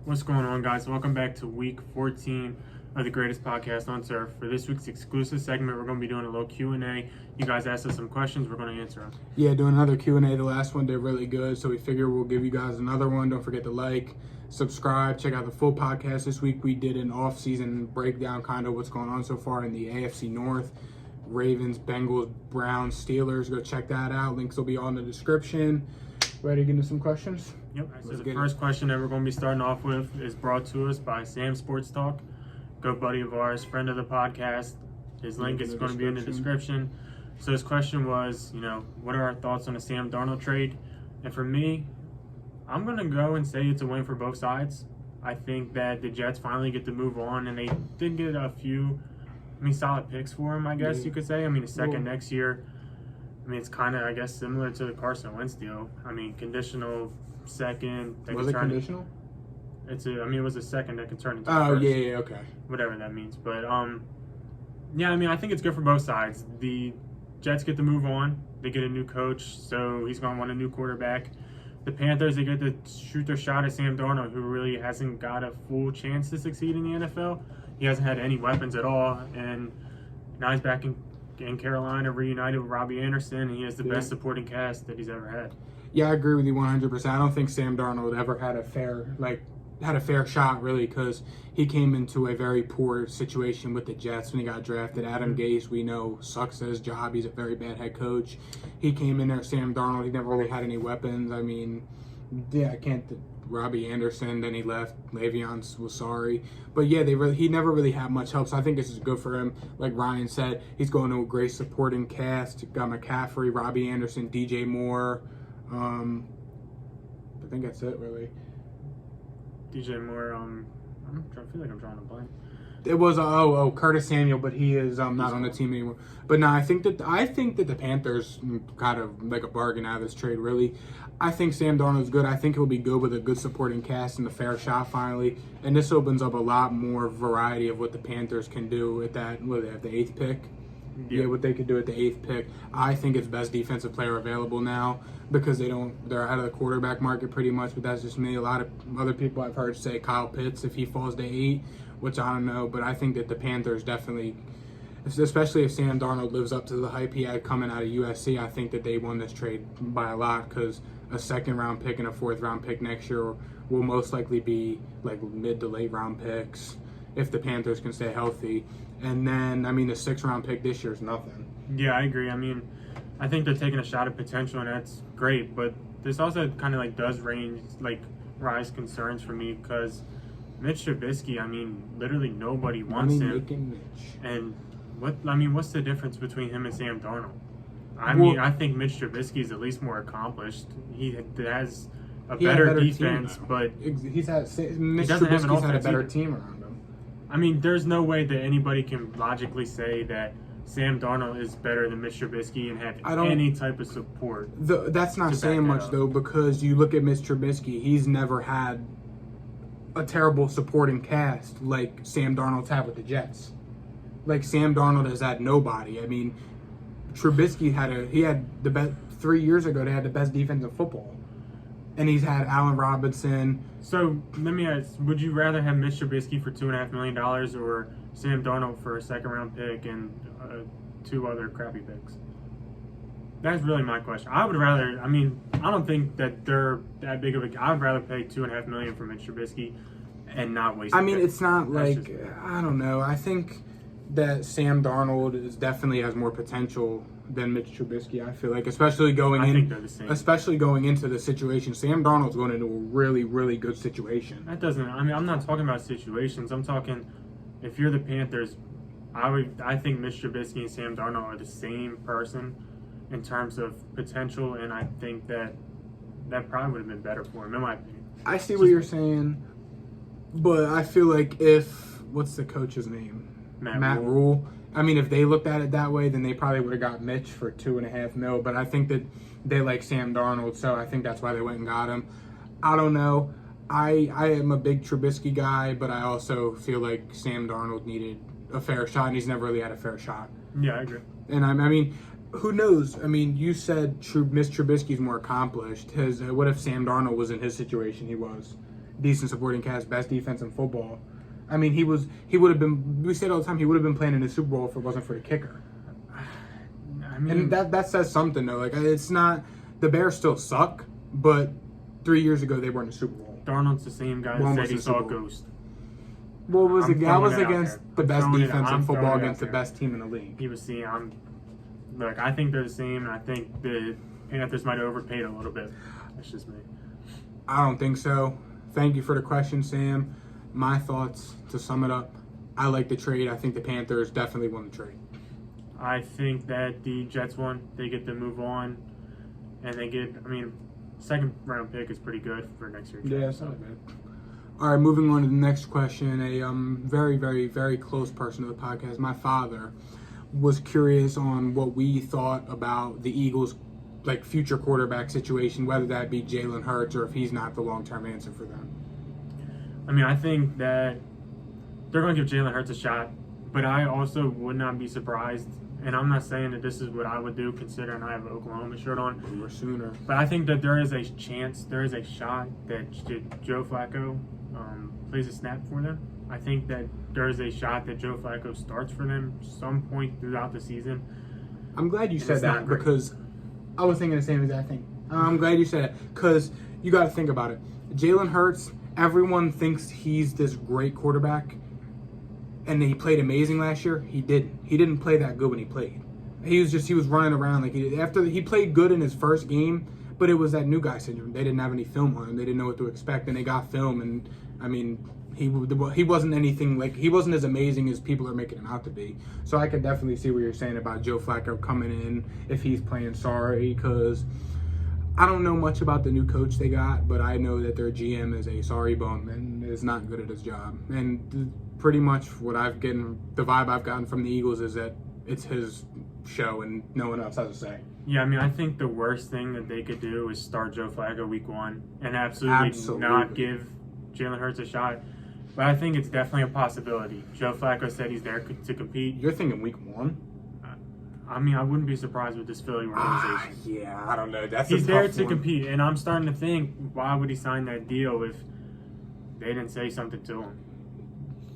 What's going on, guys? Welcome back to week 14 of the greatest podcast on turf. For this week's exclusive segment, we're going to be doing a little Q&A. You guys asked us some questions. We're going to answer them. Yeah, doing another Q&A. The last one did really good, so we figure we'll give you guys another one. Don't forget to like, subscribe, check out the full podcast. This week we did an off-season breakdown, kind of what's going on so far in the AFC North. Ravens, Bengals, Browns, Steelers. Go check that out. Links will be all in the description. Ready to get into some questions? Yep. So the first question that we're going to be starting off with is brought to us by Sam Sports Talk, good buddy of ours, friend of the podcast. His link is going to be in the description. So his question was, what are our thoughts on the Sam Darnold trade? And for me, I'm going to go and say it's a win for both sides. I think that the Jets finally get to move on, and they did get a few, solid picks for him, I guess you could say. A second next year. It's kind of, I guess, similar to the Carson Wentz deal. Conditional second. Was it conditional? It was a second that could turn into a first. Yeah, okay. Whatever that means. But, I think it's good for both sides. The Jets get to move on. They get a new coach, so he's going to want a new quarterback. The Panthers, they get to shoot their shot at Sam Darnold, who really hasn't got a full chance to succeed in the NFL. He hasn't had any weapons at all, and now he's back in Carolina, reunited with Robbie Anderson, and he has the best supporting cast that he's ever had. Yeah, I agree with you 100%. I don't think Sam Darnold ever had a fair shot, really, because he came into a very poor situation with the Jets when he got drafted. Adam Gase, we know, sucks at his job. He's a very bad head coach. He came in there, Sam Darnold, he never really had any weapons. Robbie Anderson, then he left. Le'Veon was sorry. But yeah, he never really had much help, so I think this is good for him. Like Ryan said, he's going to a great supporting cast. Got McCaffrey, Robbie Anderson, DJ Moore. I think that's it, really. DJ Moore, I feel like I'm drawing a blank. It was Curtis Samuel, but he is not on the team anymore. But no, I think that the Panthers got a bargain out of this trade. Really, I think Sam Darnold's good. I think he'll be good with a good supporting cast and a fair shot finally. And this opens up a lot more variety of what the Panthers can do at that. What, they have the 8th pick? Yeah, what they could do at the 8th pick. I think it's best defensive player available now because they're out of the quarterback market pretty much. But that's just me. A lot of other people I've heard say Kyle Pitts if he falls to 8. Which I don't know, but I think that the Panthers definitely, especially if Sam Darnold lives up to the hype he had coming out of USC, I think that they won this trade by a lot because a 2nd-round pick and a 4th-round pick next year will most likely be like mid to late round picks if the Panthers can stay healthy. And then, the 6th-round pick this year is nothing. Yeah, I agree. I think they're taking a shot at potential, and that's great, but this also kind of does rise concerns for me because Mitch Trubisky, literally nobody wants him. And what's the difference between him and Sam Darnold? I think Mitch Trubisky is at least more accomplished. He has a better defense, but Mitch Trubisky's had a better team around him. There's no way that anybody can logically say that Sam Darnold is better than Mitch Trubisky and have any type of support. That's not saying much, though, because you look at Mitch Trubisky, he's never had a terrible supporting cast like Sam Darnold's had with the Jets. Like Sam Darnold has had nobody. Trubisky had the best 3 years ago. They had the best defense in football, and he's had Allen Robinson. So let me ask: would you rather have Mitch Trubisky for $2.5 million or Sam Darnold for a 2nd-round pick and 2 other crappy picks? That's really my question. I would rather. I don't think that they're that big of a. I would rather pay $2.5 million for Mitch Trubisky and not waste. It's not I don't know. I think that Sam Darnold definitely has more potential than Mitch Trubisky. I feel like, especially going into the situation. Sam Darnold's going into a really, really good situation. That doesn't. I'm not talking about situations. I'm talking if you're the Panthers. I think Mitch Trubisky and Sam Darnold are the same person in terms of potential, and I think that probably would have been better for him, in my opinion. I see what you're saying, but I feel like what's the coach's name? Matt Rule. If they looked at it that way, then they probably would have got Mitch for $2.5 million, but I think that they like Sam Darnold, so I think that's why they went and got him. I don't know. I am a big Trubisky guy, but I also feel like Sam Darnold needed a fair shot, and he's never really had a fair shot. Yeah, I agree. And who knows? You said Mitch Trubisky's more accomplished. What if Sam Darnold was in his situation? He was. decent supporting cast, best defense in football. I mean, he would have been. We say it all the time. He would have been playing in the Super Bowl if it wasn't for the kicker. I mean, And that says something though. Like it's not the Bears still suck, but 3 years ago they were in the Super Bowl. Darnold's the same guy that One said was he in saw a Super Bowl. ghost. What was I'm the guy was throwing it out against there. the I'm best throwing it- defense I'm in football throwing it against the out best team in the league. He was seeing. Look, I think they're the same, and I think the Panthers might have overpaid a little bit. That's just me. I don't think so. Thank you for the question, Sam. My thoughts to sum it up. I like the trade. I think the Panthers definitely won the trade. I think that the Jets won. They get to move on, and they get. I mean, second round pick is pretty good for next year. Yeah, it's not bad. All right, moving on to the next question. A very, very, very close person to the podcast, my father, was curious on what we thought about the Eagles' like future quarterback situation, whether that be Jalen Hurts or if he's not the long-term answer for them. I mean, I think that they're going to give Jalen Hurts a shot, but I also would not be surprised. And I'm not saying that this is what I would do, considering I have an Oklahoma shirt on. Or sooner. But I think that there is a chance, there is a shot that Joe Flacco plays a snap for them. I think that there is a shot that Joe Flacco starts for them some point throughout the season. I'm glad you And said it's not that great. because I was thinking the same exact thing. I'm glad you said it because you got to think about it. Jalen Hurts, everyone thinks he's this great quarterback, and he played amazing last year. He didn't. He didn't play that good when he played. He was running around like after he played good in his first game, but it was that new guy syndrome. They didn't have any film on him. They didn't know what to expect, and they got film. And I mean, he wasn't anything like he wasn't as amazing as people are making him out to be. So I could definitely see what you're saying about Joe Flacco coming in if he's playing sorry because I don't know much about the new coach they got, but I know that their GM is a sorry bum and is not good at his job. And pretty much the vibe I've gotten from the Eagles is that it's his show and no one else has a say. Yeah, I mean, I think the worst thing that they could do is start Joe Flacco week 1 and absolutely not give Jalen Hurts a shot. But I think it's definitely a possibility. Joe Flacco said he's there to compete. You're thinking week 1? I mean, I wouldn't be surprised with this Philly organization. Yeah, I don't know. That's He's a there tough to one. compete, and I'm starting to think, why would he sign that deal if they didn't say something to him?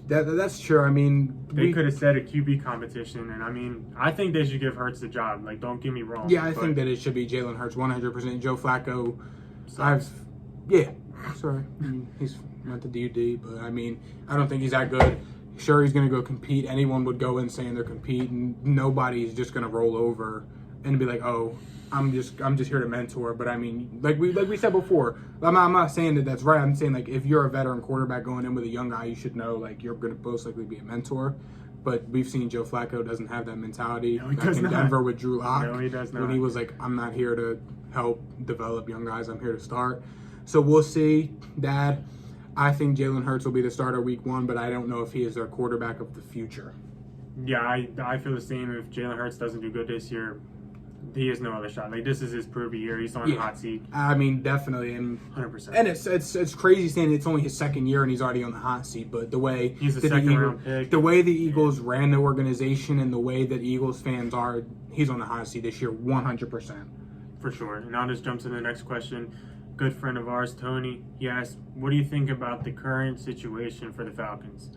That's true. I mean, They could have said a QB competition, and I mean, I think they should give Hurts the job. Like, don't get me wrong. Yeah, I think that it should be Jalen Hurts 100%. Joe Flacco, Sucks. Sorry. I mean, he's went to DUD, but I mean, I don't think he's that good. Sure, he's going to go compete. Anyone would go in saying they're competing. Nobody's just going to roll over and be like, "Oh, I'm just here to mentor." But I mean, like we said before, I'm not saying that that's right. I'm saying like if you're a veteran quarterback going in with a young guy, you should know like you're going to most likely be a mentor. But we've seen Joe Flacco doesn't have that mentality. No, he Back does in not. Denver with Drew Lock, No, he does when not. he was like, "I'm not here to help develop young guys. I'm here to start." So we'll see, Dad. I think Jalen Hurts will be the starter week 1, but I don't know if he is their quarterback of the future. Yeah, I feel the same. If Jalen Hurts doesn't do good this year, he has no other shot. Like, this is his prove year. He's on the hot seat, I mean, definitely, and 100%. it's crazy saying it's only his second year and he's already on the hot seat. But the way He's a that second round pick. the way the Eagles ran the organization and the way that Eagles fans are, he's on the hot seat this year, 100%. For sure. And I'll just jump to the next question. Good friend of ours, Tony, he asked, what do you think about the current situation for the Falcons?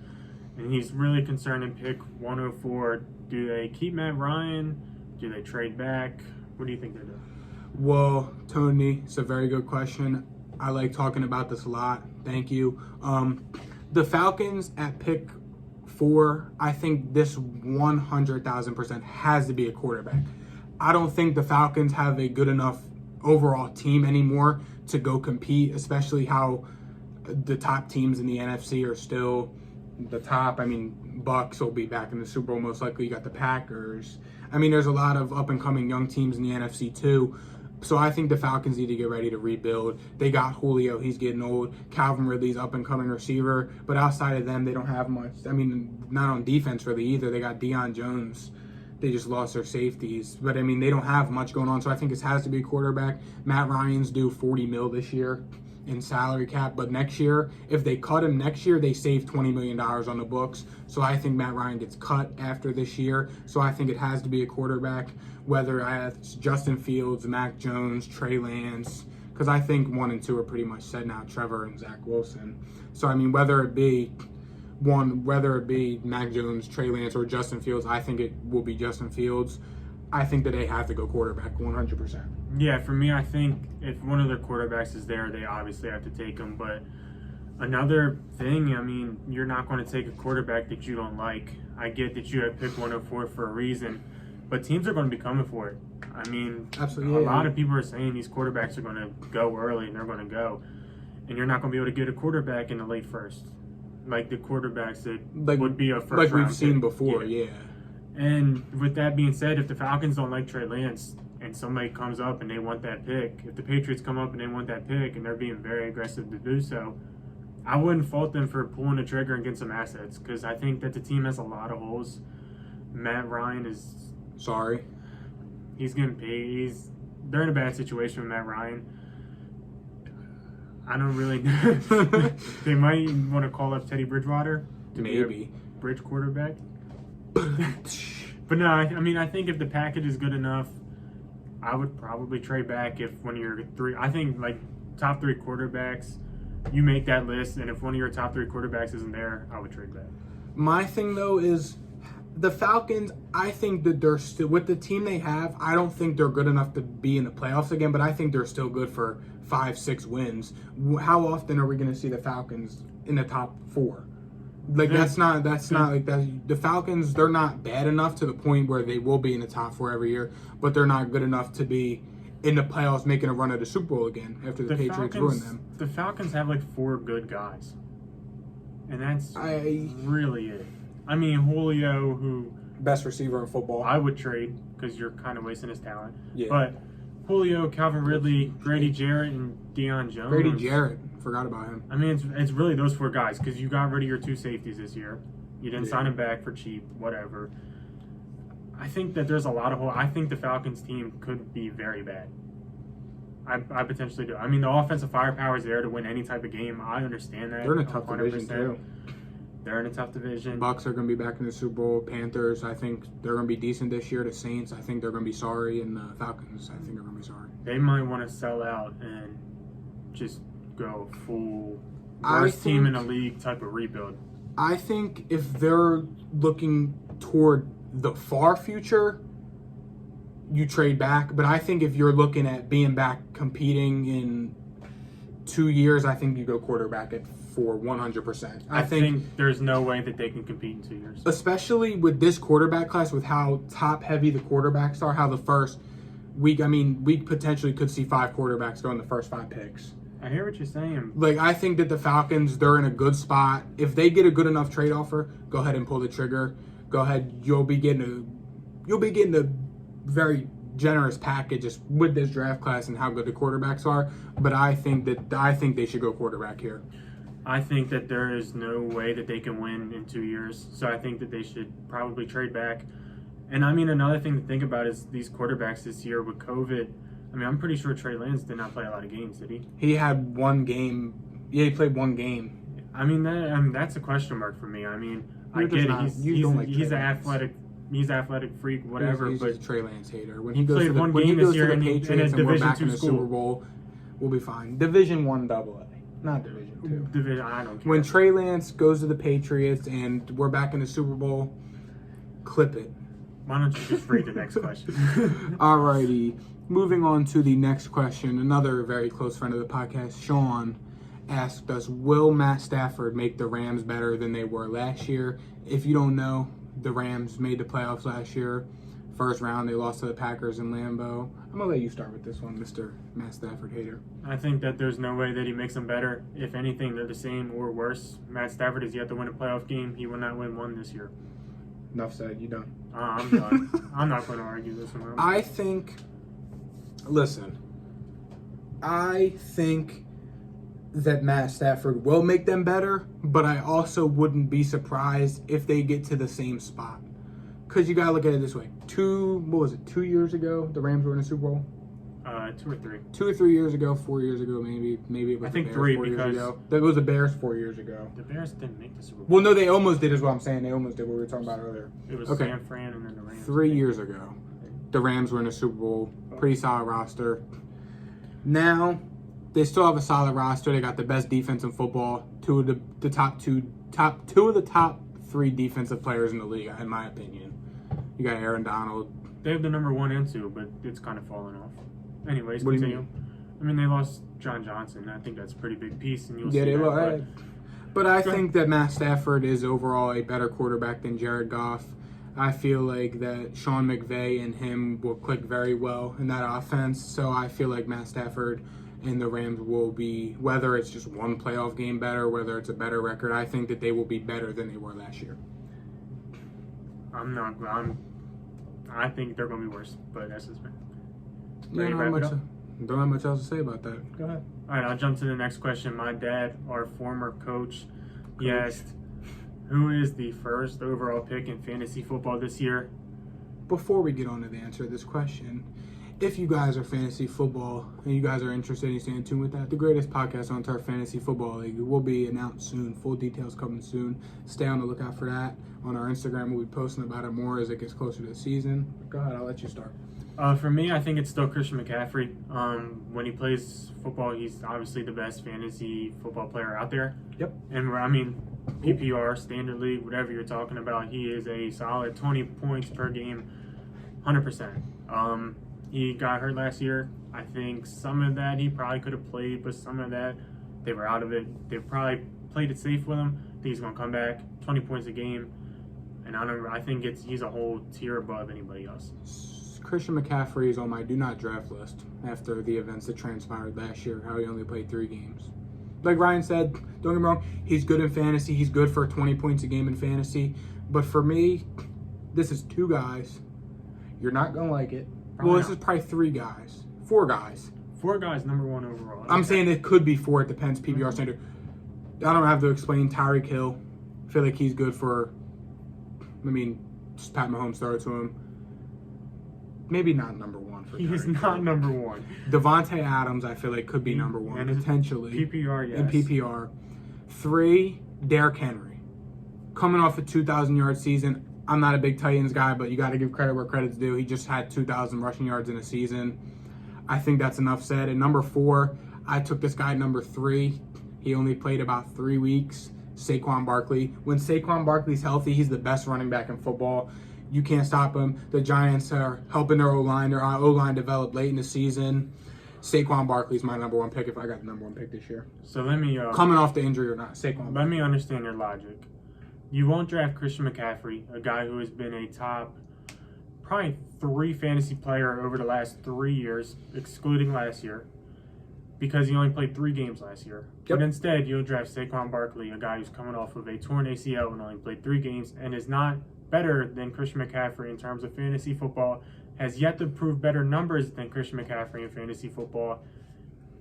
And he's really concerned in pick 104. Do they keep Matt Ryan? Do they trade back? What do you think they do? Well, Tony, it's a very good question. I like talking about this a lot. Thank you. The Falcons at pick 4, I think this 100,000% has to be a quarterback. I don't think the Falcons have a good enough overall team anymore to go compete, especially how the top teams in the NFC are still the top. I mean, Bucks will be back in the Super Bowl most likely. You got the Packers. I mean, there's a lot of up-and-coming young teams in the NFC too. So I think the Falcons need to get ready to rebuild. They got Julio. He's getting old. Calvin Ridley's up-and-coming receiver. But outside of them, they don't have much. I mean, not on defense really either. They got Deion Jones. They just lost their safeties. But, I mean, they don't have much going on. So I think it has to be a quarterback. Matt Ryan's due $40 million this year in salary cap. But next year, if they cut him next year, they save $20 million on the books. So I think Matt Ryan gets cut after this year. So I think it has to be a quarterback, whether it's Justin Fields, Mac Jones, Trey Lance, because I think 1 and 2 are pretty much set now. Trevor and Zach Wilson. So I mean, whether it be Mac Jones, Trey Lance, or Justin Fields, I think it will be Justin Fields. I think that they have to go quarterback 100%. Yeah, for me, I think if one of their quarterbacks is there, they obviously have to take him. But another thing, I mean, you're not going to take a quarterback that you don't like. I get that you have picked 104 for a reason, but teams are going to be coming for it. I mean, Absolutely, a lot of people are saying these quarterbacks are going to go early and they're going to go. And you're not going to be able to get a quarterback in the late first. Like the quarterbacks that would be a first round like we've seen pick. before, yeah. And with that being said, if the Falcons don't like Trey Lance and somebody comes up and they want that pick, if the Patriots come up and they want that pick and they're being very aggressive to do so, I wouldn't fault them for pulling the trigger and getting some assets because I think that the team has a lot of holes. Matt Ryan is... Sorry. He's getting paid. They're in a bad situation with Matt Ryan. I don't really know. They might want to call up Teddy Bridgewater to be a bridge quarterback. But no, I mean, I think if the package is good enough, I would probably trade back if one of your three, I think like top 3 quarterbacks, you make that list, and if one of your top 3 quarterbacks isn't there, I would trade back. My thing though is the Falcons, I think that they're still, with the team they have, I don't think they're good enough to be in the playoffs again, but I think they're still good for 5-6 wins. How often are we going to see the Falcons in the top 4? Like that's not like that. The Falcons, they're not bad enough to the point where they will be in the top 4 every year, but they're not good enough to be in the playoffs making a run at the Super Bowl again after the Patriots ruined them. The Falcons have like 4 good guys, and that's really it. I mean, Julio, who best receiver in football, I would trade because you're kind of wasting his talent. Yeah. But Julio, Calvin Ridley, Grady Jarrett, and Deion Jones. Grady Jarrett, forgot about him. I mean, it's really those 4 guys because you got rid of your 2 safeties this year. You didn't sign them back for cheap, whatever. I think that there's a lot of I think the Falcons team could be very bad. I potentially do. I mean, the offensive firepower is there to win any type of game. I understand that. They're in a tough division too. They're in a tough division. Bucks are going to be back in the Super Bowl. Panthers, I think they're going to be decent this year. The Saints, I think they're going to be sorry. And the Falcons, I think they're going to be sorry. They might want to sell out and just go full worst team in the league type of rebuild. I think if they're looking toward the far future, you trade back. But I think if you're looking at being back competing in 2 years, I think you go quarterback at 100%. I think there's no way that they can compete in 2 years. Especially with this quarterback class, with how top heavy the quarterbacks are, how the first week, I mean, we potentially could see 5 quarterbacks go in the first 5 picks. I hear what you're saying. Like, I think that the Falcons, they're in a good spot. If they get a good enough trade offer, go ahead and pull the trigger. Go ahead, you'll be getting a very generous package just with this draft class and how good the quarterbacks are. But I think they should go quarterback here. I think that there is no way that they can win in 2 years. So I think that they should probably trade back. And I mean, another thing to think about is these quarterbacks this year with COVID. I mean, I'm pretty sure Trey Lance did not play a lot of games, did he? He had 1 game. Yeah, he played 1 game. I mean, that's a question mark for me. I mean, I get it. He's an athletic freak, whatever. He's but just a Trey Lance hater. When he goes played to the, 1 game this year to the Patriots in a and we're Division back in II the school. Super Bowl, we'll be fine. Division 1 AA, not Division 2. I don't care. When Trey Lance goes to the Patriots and we're back in the Super Bowl, clip it. Why don't you just read the next question? Alrighty. Moving on to the next question. Another very close friend of the podcast, Sean, asked us, will Matt Stafford make the Rams better than they were last year? If you don't know, the Rams made the playoffs last year. First round, they lost to the Packers in Lambeau. I'm going to let you start with this one, Mr. Matt Stafford hater. I think that there's no way that he makes them better. If anything, they're the same or worse. Matt Stafford has yet to win a playoff game. He will not win one this year. Enough said. You done. I'm done. I'm not going to argue this one. I think that Matt Stafford will make them better, but I also wouldn't be surprised if they get to the same spot. Because you got to look at it this way. 2 years ago, the Rams were in a Super Bowl? 2 or 3. 2 or 3 years ago, 4 years ago, maybe it was I think the Bears 3 4 years because ago. That was the Bears 4 years ago. The Bears didn't make the Super Bowl. Well, no, they almost did is what I'm saying. They almost did what we were talking about earlier. It was San Fran and then the Rams. 3 years ago, the Rams were in a Super Bowl. Pretty solid roster. Now, They still have a solid roster. They got the best defense in football. Two of the top three defensive players in the league, in my opinion. You got Aaron Donald. They have the number 1 and 2, but it's kind of fallen off. Anyways, What do you continue. I mean, they lost John Johnson. I think that's a pretty big piece, and you'll Yeah, see they that. lost. But I think that Matt Stafford is overall a better quarterback than Jared Goff. I feel like that Sean McVay and him will click very well in that offense. So I feel like Matt Stafford and the Rams will be, whether it's just one playoff game better, whether it's a better record, I think that they will be better than they were last year. I think they're going to be worse, but that's just me. Yeah, don't have much else to say about that. Go ahead. All right, I'll jump to the next question. My dad, our former coach, he asked, who is the first overall pick in fantasy football this year? Before we get on to the answer to this question, if you guys are fantasy football and you guys are interested and you stay in tune with that, the greatest podcast on Turf Fantasy Football League will be announced soon. Full details coming soon. Stay on the lookout for that. On our Instagram, we'll be posting about it more as it gets closer to the season. Go ahead, I'll let you start. For me, I think it's still Christian McCaffrey. When he plays football, he's obviously the best fantasy football player out there. Yep. And I mean, PPR, standard league, whatever you're talking about, he is a solid 20 points per game, 100%. He got hurt last year. I think some of that he probably could have played, but some of that they were out of it. They probably played it safe with him. I think he's going to come back, 20 points a game. And I think he's a whole tier above anybody else. Christian McCaffrey is on my do not draft list after the events that transpired last year, how he only played 3 games. Like Ryan said, don't get me wrong, he's good in fantasy. He's good for 20 points a game in fantasy. But for me, this is 2 guys. You're not going to like it. Well, this is probably 3 guys. 4 guys. 4 guys, number 1 overall. I'm saying it could be 4. It depends, PPR standard. I don't have to explain Tyreek Hill. I feel like he's good for, just Pat Mahomes throw it to him. Maybe not number 1 for He is Tyreek not Hill. number 1. Devontae Adams, I feel like, could be number 1, And potentially. PPR, yes. In PPR. 3, Derrick Henry. Coming off a 2,000-yard season. I'm not a big Titans guy, but you got to give credit where credit's due. He just had 2,000 rushing yards in a season. I think that's enough said. And number 4, I took this guy number 3. He only played about 3 weeks. Saquon Barkley. When Saquon Barkley's healthy, he's the best running back in football. You can't stop him. The Giants are helping their O-line. Their O-line develop late in the season. Saquon Barkley's my number 1 pick if I got the number 1 pick this year. So let me Coming off the injury or not, Saquon. Let me understand your logic. You won't draft Christian McCaffrey, a guy who has been a top, probably 3 fantasy player over the last 3 years, excluding last year, because he only played 3 games last year. Yep. But instead, you'll draft Saquon Barkley, a guy who's coming off of a torn ACL and only played 3 games, and is not better than Christian McCaffrey in terms of fantasy football, has yet to prove better numbers than Christian McCaffrey in fantasy football,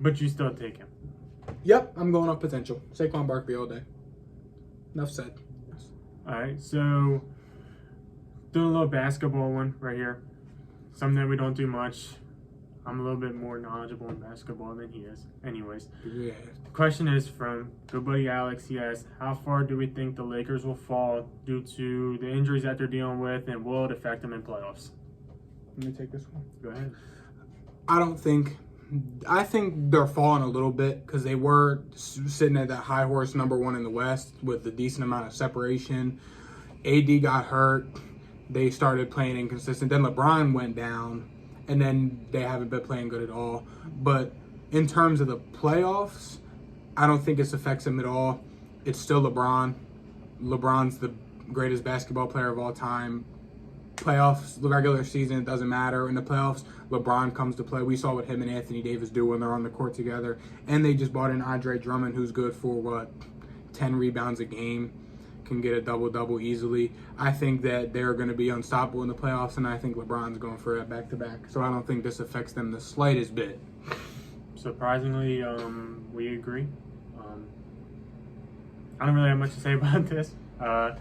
but you still take him. Yep, I'm going off potential. Saquon Barkley all day. Enough said. All right, so doing a little basketball one right here. Something that we don't do much. I'm a little bit more knowledgeable in basketball than he is. Anyways, Yeah. the question is from good buddy Alex. He asks, how far do we think the Lakers will fall due to the injuries that they're dealing with, and will it affect them in playoffs? Let me take this one. Go ahead. I think they're falling a little bit because they were sitting at that high horse number 1 in the West with a decent amount of separation. AD got hurt. They started playing inconsistent. Then LeBron went down, and then they haven't been playing good at all. But in terms of the playoffs, I don't think this affects them at all. It's still LeBron. LeBron's the greatest basketball player of all time. Playoffs, the regular season, it doesn't matter. In the playoffs, LeBron comes to play. We saw what him and Anthony Davis do when they're on the court together. And they just brought in Andre Drummond, who's good for, 10 rebounds a game, can get a double-double easily. I think that they're going to be unstoppable in the playoffs, and I think LeBron's going for a back-to-back. So I don't think this affects them the slightest bit. Surprisingly, we agree. I don't really have much to say about this. I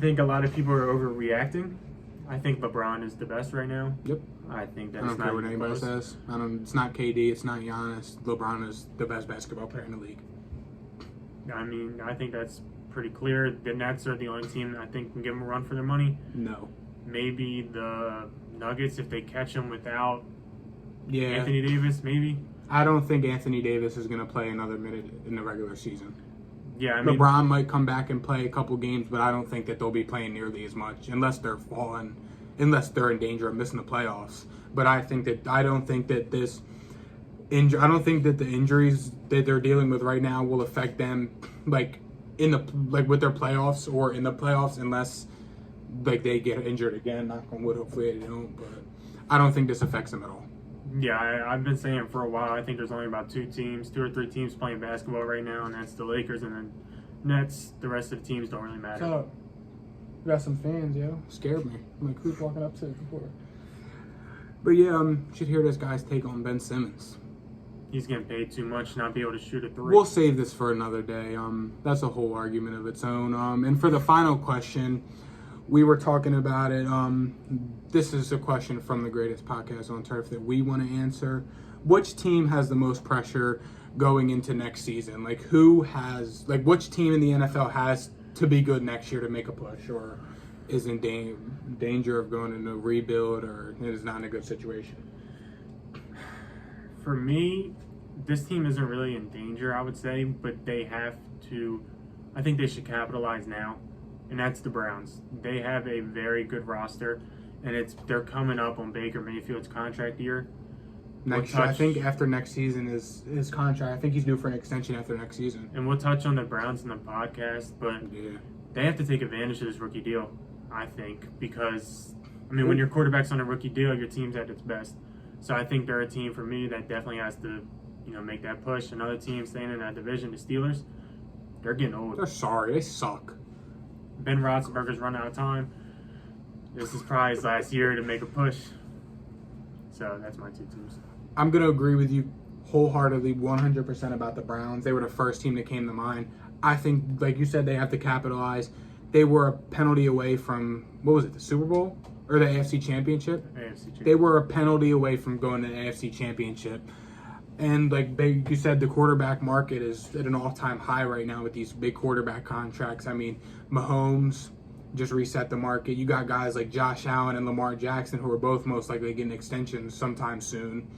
think a lot of people are overreacting. I think LeBron is the best right now. Yep. I think I that's don't not care what even anybody close. says. It's not KD. It's not Giannis. LeBron is the best basketball player in the league. I mean, I think that's pretty clear. The Nets are the only team that I think can give them a run for their money. No. Maybe the Nuggets if they catch them without Yeah. Anthony Davis, maybe. I don't think Anthony Davis is going to play another minute in the regular season. Yeah, I mean, LeBron might come back and play a couple games, but I don't think that they'll be playing nearly as much unless they're in danger of missing the playoffs. But I don't think that the injuries that they're dealing with right now will affect them with their playoffs or in the playoffs unless like they get injured again. Knock on wood, hopefully they don't. But I don't think this affects them at all. Yeah, I've been saying it for a while. I think there's only about 2 or 3 teams playing basketball right now, and that's the Lakers and then Nets. The rest of the teams don't really matter. What's up? We got some fans, yo. Scared me. I'm like, who's walking up to it before? But yeah, you should hear this guy's take on Ben Simmons. He's getting paid too much to not be able to shoot a 3. We'll save this for another day. That's a whole argument of its own. And for the final question, we were talking about it. This is a question from the greatest podcast on turf that we want to answer. Which team has the most pressure going into next season? Like, which team in the NFL has to be good next year to make a push, or is in danger of going into a rebuild, or is not in a good situation? For me, this team isn't really in danger, I would say, but they have to. I think they should capitalize now. And that's the Browns. They have a very good roster, and they're coming up on Baker Mayfield's contract year. I think after next season is his contract. I think he's due for an extension after next season. And we'll touch on the Browns in the podcast, but yeah, they have to take advantage of this rookie deal, I think, because, I mean, when your quarterback's on a rookie deal, your team's at its best. So I think they're a team for me that definitely has to, make that push. Another team staying in that division, the Steelers, they're getting old. They're sorry. They suck. Ben Roethlisberger's run out of time. This is probably his last year to make a push. So that's my 2 teams. I'm going to agree with you wholeheartedly, 100% about the Browns. They were the first team that came to mind. I think, like you said, they have to capitalize. They were a penalty away from, what was it, the Super Bowl? Or the AFC Championship? AFC Championship. They were a penalty away from going to the AFC Championship. And like you said, the quarterback market is at an all-time high right now with these big quarterback contracts. I mean, Mahomes just reset the market. You got guys like Josh Allen and Lamar Jackson who are both most likely getting extensions sometime soon.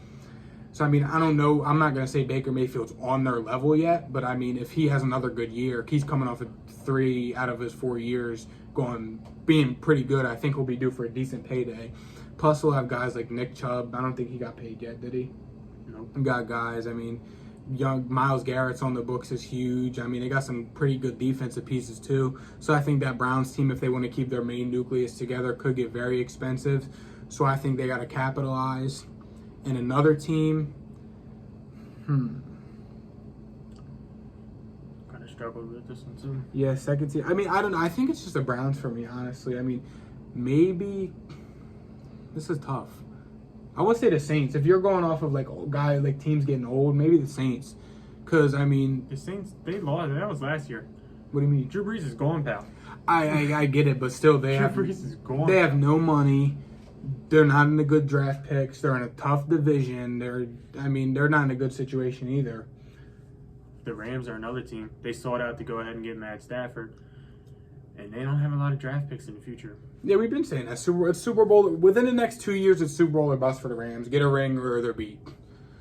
So, I mean, I don't know. I'm not going to say Baker Mayfield's on their level yet, but, I mean, if he has another good year, he's coming off of 3 out of his 4 years being pretty good. I think he'll be due for a decent payday. Plus, we'll have guys like Nick Chubb. I don't think he got paid yet, did he? Nope. Got guys, I mean, young Myles Garrett's on the books is huge. I mean, they got some pretty good defensive pieces too. So I think that Browns team, if they want to keep their main nucleus together, could get very expensive. So I think they got to capitalize. And another team, kind of struggled with this one too. Yeah, second team. I mean, I don't know. I think it's just the Browns for me, honestly. I mean, maybe this is tough. I would say the Saints. If you're going off of teams getting old, maybe the Saints. Because, I mean, the Saints, they lost. That was last year. What do you mean? Drew Brees is gone, pal. I get it, but still, they Drew have Brees is gone. They have no money. They're not in the good draft picks. They're in a tough division. They're not in a good situation either. The Rams are another team. They sought out to go ahead and get Matt Stafford, and they don't have a lot of draft picks in the future. Yeah, we've been saying that. It's Super Bowl. Within the next 2 years, it's Super Bowl or bust for the Rams. Get a ring or they're beat.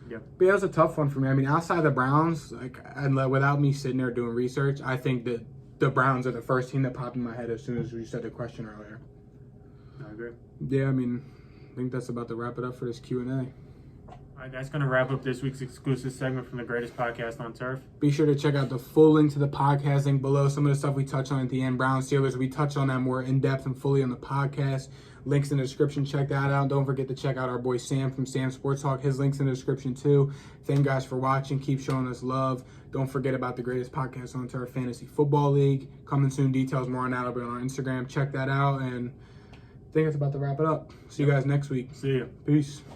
Yep. But yeah, that was a tough one for me. I mean, outside the Browns, and without me sitting there doing research, I think that the Browns are the first team that popped in my head as soon as we said the question earlier. I agree. Yeah, I mean, I think that's about to wrap it up for this Q&A. All right, that's going to wrap up this week's exclusive segment from the greatest podcast on turf. Be sure to check out the full link to the podcast link below. Some of the stuff we touch on at the end, Browns, Steelers, we touch on that more in depth and fully on the podcast. Links in the description. Check that out. Don't forget to check out our boy Sam from Sam Sports Talk. His link's in the description too. Thank you guys for watching. Keep showing us love. Don't forget about the greatest podcast on turf, Fantasy Football League. Coming soon. Details more on that will be on our Instagram. Check that out. And I think that's about to wrap it up. See you guys next week. See ya. Peace.